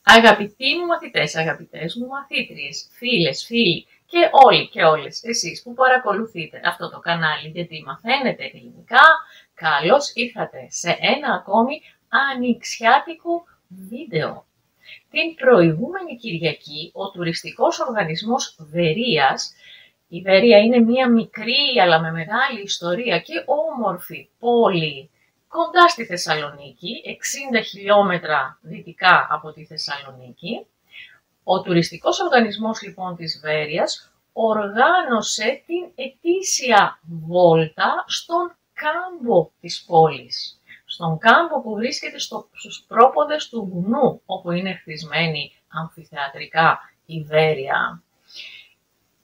Αγαπητοί μου μαθητές, αγαπητές μου μαθήτριες, φίλες, φίλοι και όλοι και όλες εσείς που παρακολουθείτε αυτό το κανάλι γιατί μαθαίνετε ελληνικά, καλώς ήρθατε σε ένα ακόμη ανοιξιάτικο βίντεο. Την προηγούμενη Κυριακή ο τουριστικός οργανισμός Βερίας, η Βερία είναι μια μικρή αλλά με μεγάλη ιστορία και όμορφη πόλη κοντά στη Θεσσαλονίκη, 60 χιλιόμετρα δυτικά από τη Θεσσαλονίκη. Ο τουριστικός οργανισμός λοιπόν της Βέρειας οργάνωσε την ετήσια βόλτα στον κάμπο της πόλης. Στον κάμπο που βρίσκεται στους πρόποδες του βουνού, όπου είναι χτισμένη αμφιθεατρικά η Βέρεια.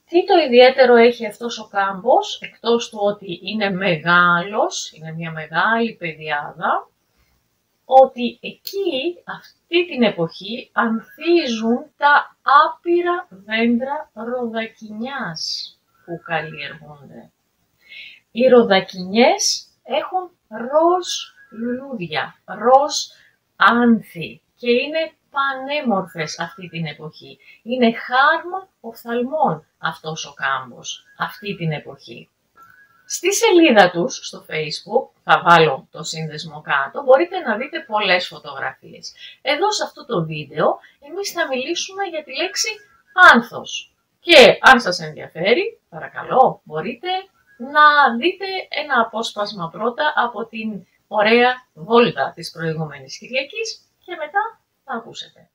Τι το ιδιαίτερο έχει αυτός ο κάμπος, εκτός του ότι είναι μεγάλος, είναι μια μεγάλη πεδιάδα, ότι εκεί αυτή την εποχή ανθίζουν τα άπειρα δέντρα ροδακινιάς που καλλιεργούνται. Οι ροδακινιές έχουν ροζ λουλούδια, ροζ άνθη και είναι πανέμορφες αυτή την εποχή. Είναι χάρμα οφθαλμών αυτός ο κάμπος αυτή την εποχή. Στη σελίδα τους στο Facebook, θα βάλω το σύνδεσμο κάτω, μπορείτε να δείτε πολλές φωτογραφίες. Εδώ σε αυτό το βίντεο εμείς θα μιλήσουμε για τη λέξη άνθος. Και αν σας ενδιαφέρει, παρακαλώ, μπορείτε να δείτε ένα απόσπασμα πρώτα από την ωραία βόλτα της προηγούμενης Κυριακής και μετά θα ακούσετε.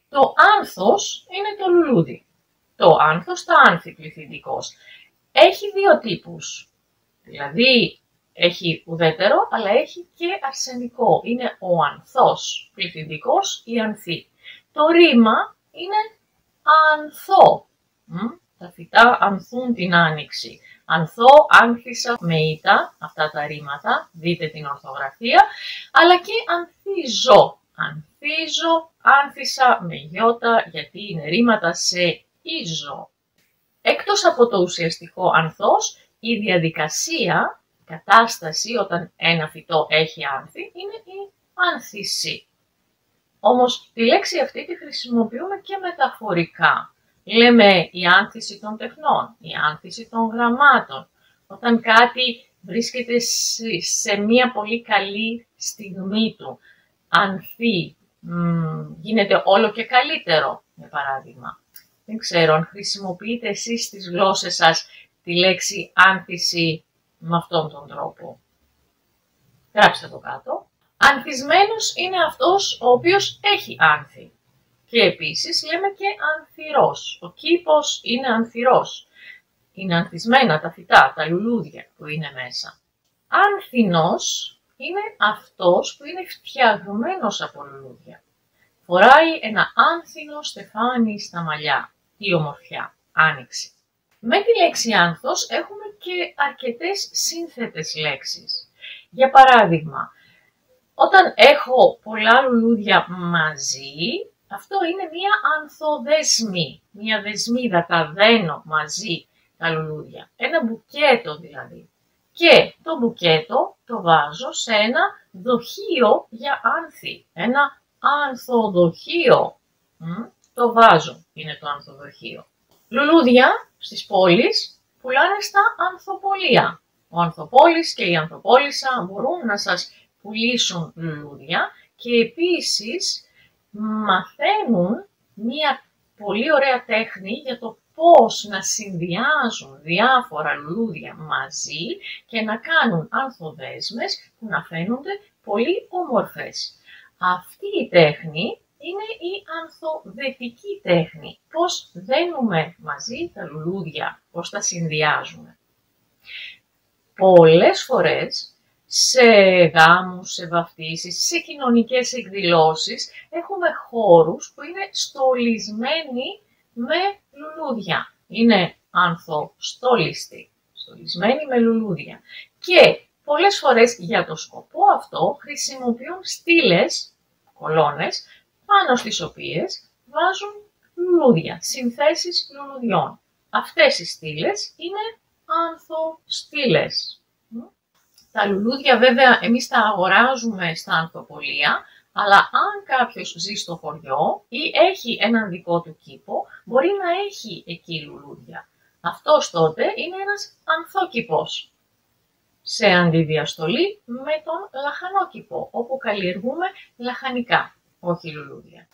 Το άνθος είναι το λουλούδι. Το άνθος, τα άνθη πληθυντικός. Έχει δύο τύπους. Δηλαδή έχει ουδέτερο, αλλά έχει και αρσενικό. Είναι ο ανθός πληθυντικός ή ανθή. Το ρήμα είναι ανθό. Τα φυτά ανθούν την άνοιξη. Ανθώ, άνθησα με ήτα, αυτά τα ρήματα, δείτε την ορθογραφία, αλλά και ανθίζω. Ανθίζω, άνθησα με γιώτα, γιατί είναι ρήματα σε ίζο. Εκτός από το ουσιαστικό ανθός, η διαδικασία, η κατάσταση όταν ένα φυτό έχει άνθη, είναι η άνθηση. Όμως τη λέξη αυτή τη χρησιμοποιούμε και μεταφορικά. Λέμε η άνθηση των τεχνών, η άνθηση των γραμμάτων. Όταν κάτι βρίσκεται σε μια πολύ καλή στιγμή του, ανθεί, γίνεται όλο και καλύτερο, για παράδειγμα. Δεν ξέρω αν χρησιμοποιείτε εσείς στις γλώσσες σας τη λέξη άνθηση με αυτόν τον τρόπο. Γράψτε το κάτω. Ανθισμένος είναι αυτός ο οποίος έχει άνθη. Και επίσης λέμε και ανθυρός. Ο κήπος είναι ανθυρός. Είναι ανθισμένα τα φυτά, τα λουλούδια που είναι μέσα. Άνθινος είναι αυτός που είναι φτιαγμένος από λουλούδια. Φοράει ένα άνθινο στεφάνι στα μαλλιά. Τι ομορφιά, άνοιξη. Με τη λέξη άνθος έχουμε και αρκετές σύνθετες λέξεις. Για παράδειγμα, όταν έχω πολλά λουλούδια μαζί, αυτό είναι μία ανθοδέσμη. Μία δεσμίδα, τα δένω μαζί τα λουλούδια. Ένα μπουκέτο δηλαδή. Και το μπουκέτο το βάζω σε ένα δοχείο για άνθη. Ένα ανθοδοχείο. Το βάζω, είναι το ανθοδοχείο. Λουλούδια στις πόλεις πουλάνε στα ανθοπολία. Ο ανθοπόλης και η ανθοπόλισσα μπορούν να σας πουλήσουν λουλούδια και επίσης μαθαίνουν μια πολύ ωραία τέχνη για το πώς να συνδυάζουν διάφορα λουλούδια μαζί και να κάνουν ανθοδέσμες που να φαίνονται πολύ όμορφες. Αυτή η τέχνη είναι η ανθοδετική τέχνη. Πώς δένουμε μαζί τα λουλούδια, πώς τα συνδυάζουμε. πολλές φορές σε γάμους, σε βαφτίσεις, σε κοινωνικές εκδηλώσεις έχουμε χώρους που είναι στολισμένοι με λουλούδια. Είναι ανθοστόλιστοι, στολισμένοι με λουλούδια. Και πολλές φορές για το σκοπό αυτό χρησιμοποιούν στήλες, κολόνες, πάνω στις οποίες βάζουν λουλούδια, συνθέσεις λουλουδιών. Αυτές οι στήλες είναι ανθοστήλες. Τα λουλούδια βέβαια εμείς τα αγοράζουμε στα ανθοπολία, αλλά αν κάποιος ζει στο χωριό ή έχει έναν δικό του κήπο, μπορεί να έχει εκεί λουλούδια. Αυτός τότε είναι ένας ανθόκηπος, σε αντιδιαστολή με τον λαχανόκηπο, όπου καλλιεργούμε λαχανικά, όχι λουλούδια.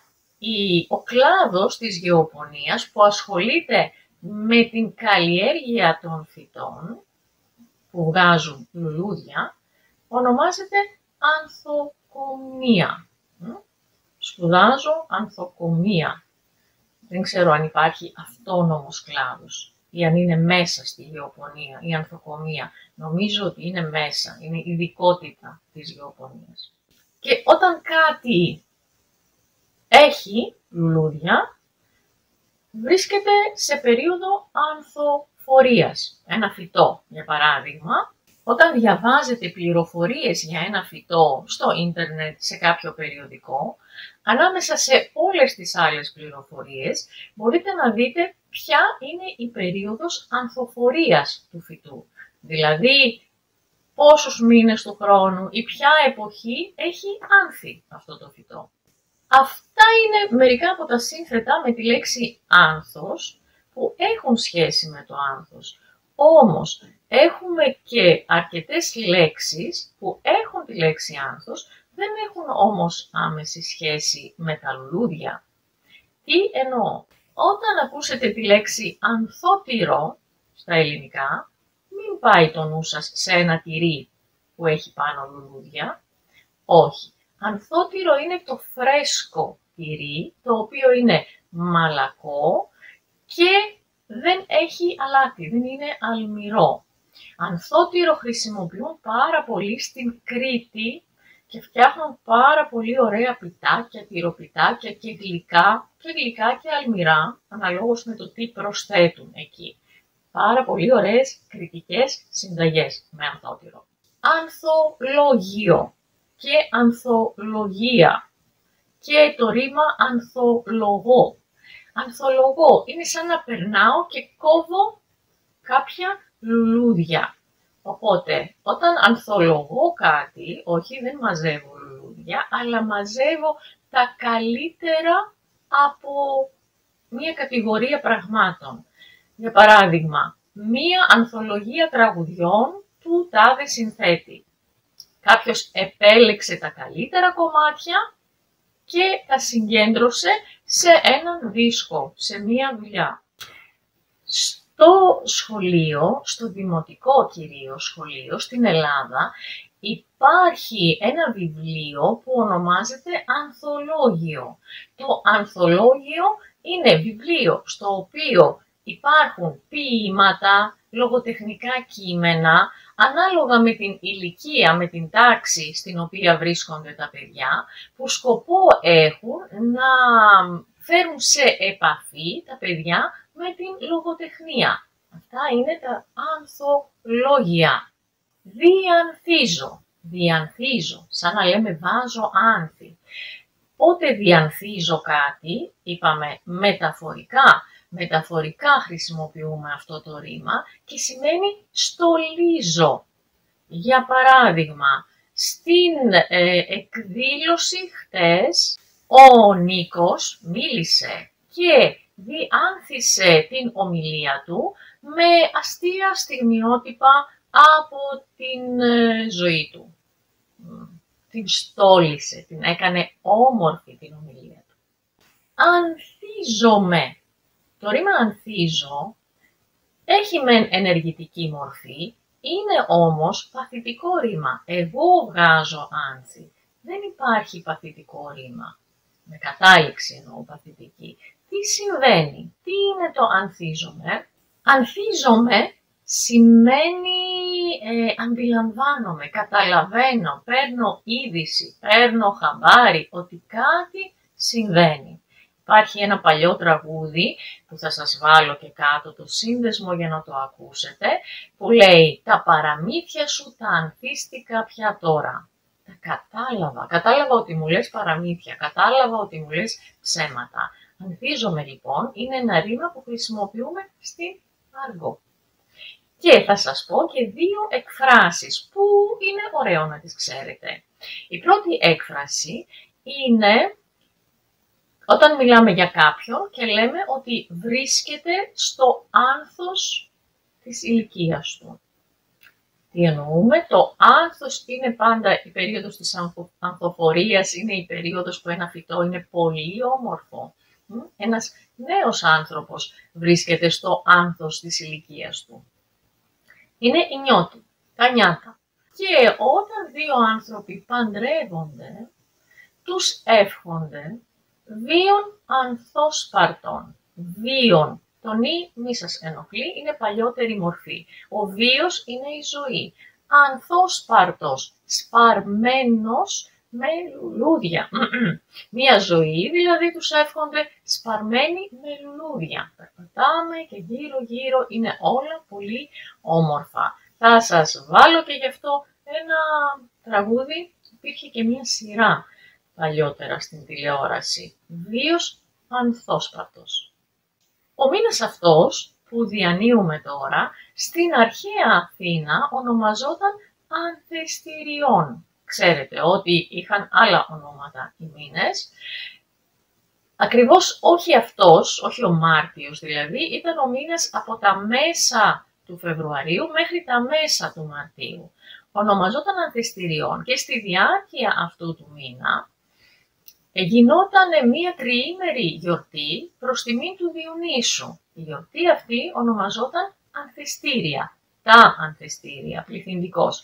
Ο κλάδος της γεωπονίας που ασχολείται με την καλλιέργεια των φυτών, που βγάζουν λουλούδια, ονομάζεται ανθοκομεία. Σπουδάζω ανθοκομεία. Δεν ξέρω αν υπάρχει αυτόνομος κλάδος ή αν είναι μέσα στη γεωπονία η ανθοκομεία. Νομίζω ότι είναι μέσα, είναι ειδικότητα της γεωπονίας. Και όταν κάτι έχει λουλούδια, βρίσκεται σε περίοδο ανθοφορίας. Ένα φυτό, για παράδειγμα, όταν διαβάζετε πληροφορίες για ένα φυτό στο ίντερνετ, σε κάποιο περιοδικό, ανάμεσα σε όλες τις άλλες πληροφορίες μπορείτε να δείτε ποια είναι η περίοδος ανθοφορίας του φυτού. Δηλαδή, πόσους μήνες του χρόνου ή ποια εποχή έχει άνθη αυτό το φυτό. Αυτά είναι μερικά από τα σύνθετα με τη λέξη άνθος που έχουν σχέση με το άνθος. Όμως έχουμε και αρκετές λέξεις που έχουν τη λέξη άνθος, δεν έχουν όμως άμεση σχέση με τα λουλούδια. Τι εννοώ? Όταν ακούσετε τη λέξη ανθότυρο στα ελληνικά, μην πάει το νου σας σε ένα τυρί που έχει πάνω λουλούδια. Όχι. Ανθότυρο είναι το φρέσκο τυρί, το οποίο είναι μαλακό και δεν έχει αλάτι, δεν είναι αλμυρό. Ανθότυρο χρησιμοποιούν πάρα πολύ στην Κρήτη και φτιάχνουν πάρα πολύ ωραία πιτάκια, τυροπιτάκια και γλυκά και αλμυρά, αναλόγως με το τι προσθέτουν εκεί. Πάρα πολύ ωραίες κρητικές συνταγές με ανθότυρο. Ανθολόγιο και ανθολογία και το ρήμα ανθολογώ. Ανθολογώ είναι σαν να περνάω και κόβω κάποια λουλούδια. Οπότε, όταν ανθολογώ κάτι, όχι δεν μαζεύω λουλούδια, αλλά μαζεύω τα καλύτερα από μία κατηγορία πραγμάτων. Για παράδειγμα, μία ανθολογία τραγουδιών του τάδε συνθέτη. Κάποιος επέλεξε τα καλύτερα κομμάτια και τα συγκέντρωσε σε έναν δίσκο, σε μία δουλειά. Στο σχολείο, στο δημοτικό κυρίως σχολείο, στην Ελλάδα, υπάρχει ένα βιβλίο που ονομάζεται ανθολόγιο. Το ανθολόγιο είναι βιβλίο στο οποίο υπάρχουν ποίηματα, λογοτεχνικά κείμενα, ανάλογα με την ηλικία, με την τάξη στην οποία βρίσκονται τα παιδιά, που σκοπό έχουν να φέρουν σε επαφή τα παιδιά με την λογοτεχνία. Αυτά είναι τα ανθολόγια. Διανθίζω, σαν να λέμε βάζω άνθη. Πότε διανθίζω κάτι, είπαμε μεταφορικά. Μεταφορικά χρησιμοποιούμε αυτό το ρήμα και σημαίνει στολίζω. Για παράδειγμα, στην εκδήλωση χτες ο Νίκος μίλησε και διάνθησε την ομιλία του με αστεία στιγμιότυπα από την ζωή του. Την στόλισε, την έκανε όμορφη την ομιλία του. Ανθίζομαι. Το ρήμα ανθίζω έχει μεν ενεργητική μορφή, είναι όμως παθητικό ρήμα. Εγώ βγάζω άνθη. Δεν υπάρχει παθητικό ρήμα. Με κατάληξη εννοώ παθητική. Τι συμβαίνει, τι είναι το ανθίζομαι? Ανθίζομαι σημαίνει αντιλαμβάνομαι, καταλαβαίνω, παίρνω είδηση, παίρνω χαμπάρι ότι κάτι συμβαίνει. Υπάρχει ένα παλιό τραγούδι που θα σας βάλω και κάτω το σύνδεσμο για να το ακούσετε, που λέει «Τα παραμύθια σου τα ανθίστηκα πια τώρα». Τα κατάλαβα ότι μου λες παραμύθια, κατάλαβα ότι μου λες ψέματα. Ανθίζομαι λοιπόν, είναι ένα ρήμα που χρησιμοποιούμε στην άργο. Και θα σας πω και δύο εκφράσεις που είναι ωραίο να τις ξέρετε. Η πρώτη έκφραση είναι όταν μιλάμε για κάποιον και λέμε ότι βρίσκεται στο άνθος της ηλικίας του. Τι εννοούμε? Το άνθος είναι πάντα η περίοδος της ανθοφορίας, είναι η περίοδος που ένα φυτό είναι πολύ όμορφο. Ένας νέος άνθρωπος βρίσκεται στο άνθος της ηλικίας του. Είναι η νιώτη, τα νιάτα. Και όταν δύο άνθρωποι παντρεύονται, τους εύχονται βίον ανθόσπαρτον. Βίον, το νη μη σας ενοχλεί, είναι παλιότερη μορφή. Ο βίος είναι η ζωή. Ανθόσπαρτος, σπαρμένος με λουλούδια. Μία ζωή, δηλαδή τους εύχονται σπαρμένοι με λουλούδια. Περπατάμε και γύρω γύρω είναι όλα πολύ όμορφα. Θα σας βάλω και γι' αυτό ένα τραγούδι, υπήρχε και μία σειρά παλιότερα στην τηλεόραση. Βίος ανθόσπαρτος. Ο μήνας αυτός που διανύουμε τώρα, στην αρχαία Αθήνα ονομαζόταν Ανθεστηριών. Ξέρετε ότι είχαν άλλα ονόματα οι μήνες. Ακριβώς όχι αυτός, όχι ο Μάρτιος δηλαδή, ήταν ο μήνας από τα μέσα του Φεβρουαρίου μέχρι τα μέσα του Μαρτίου. Ονομαζόταν Ανθεστηριών και στη διάρκεια αυτού του μήνα γινόταν μία τριήμερη γιορτή προς τιμήν του Διονύσου. Η γιορτή αυτή ονομαζόταν Ανθεστήρια. Τα Ανθεστήρια, πληθυντικός.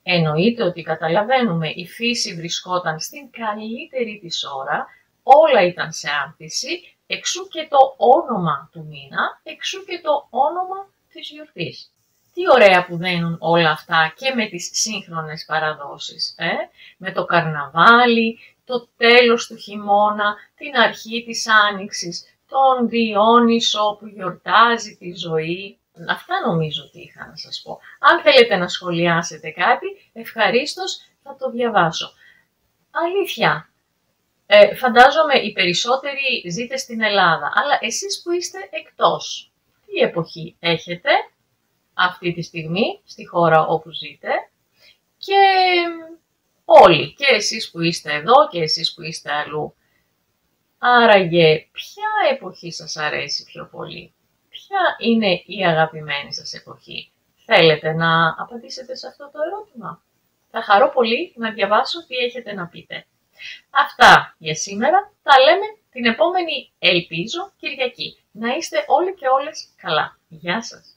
Εννοείται ότι καταλαβαίνουμε, η φύση βρισκόταν στην καλύτερη της ώρα, όλα ήταν σε άνθηση, εξού και το όνομα του μήνα, εξού και το όνομα της γιορτής. Τι ωραία που δένουν όλα αυτά και με τις σύγχρονες παραδόσεις, με το καρναβάλι, το τέλος του χειμώνα, την αρχή της άνοιξης, τον Διόνυσο που γιορτάζει τη ζωή. Αυτά νομίζω ότι είχα να σας πω. Αν θέλετε να σχολιάσετε κάτι, ευχαρίστως θα το διαβάσω. Αλήθεια, φαντάζομαι οι περισσότεροι ζείτε στην Ελλάδα, αλλά εσείς που είστε εκτός, τι εποχή έχετε αυτή τη στιγμή στη χώρα όπου ζείτε και όλοι, και εσείς που είστε εδώ και εσείς που είστε αλλού. Άραγε, ποια εποχή σας αρέσει πιο πολύ? Ποια είναι η αγαπημένη σας εποχή? Θέλετε να απαντήσετε σε αυτό το ερώτημα? Θα χαρώ πολύ να διαβάσω τι έχετε να πείτε. Αυτά για σήμερα, τα λέμε την επόμενη, ελπίζω, Κυριακή. Να είστε όλοι και όλες καλά. Γεια σας!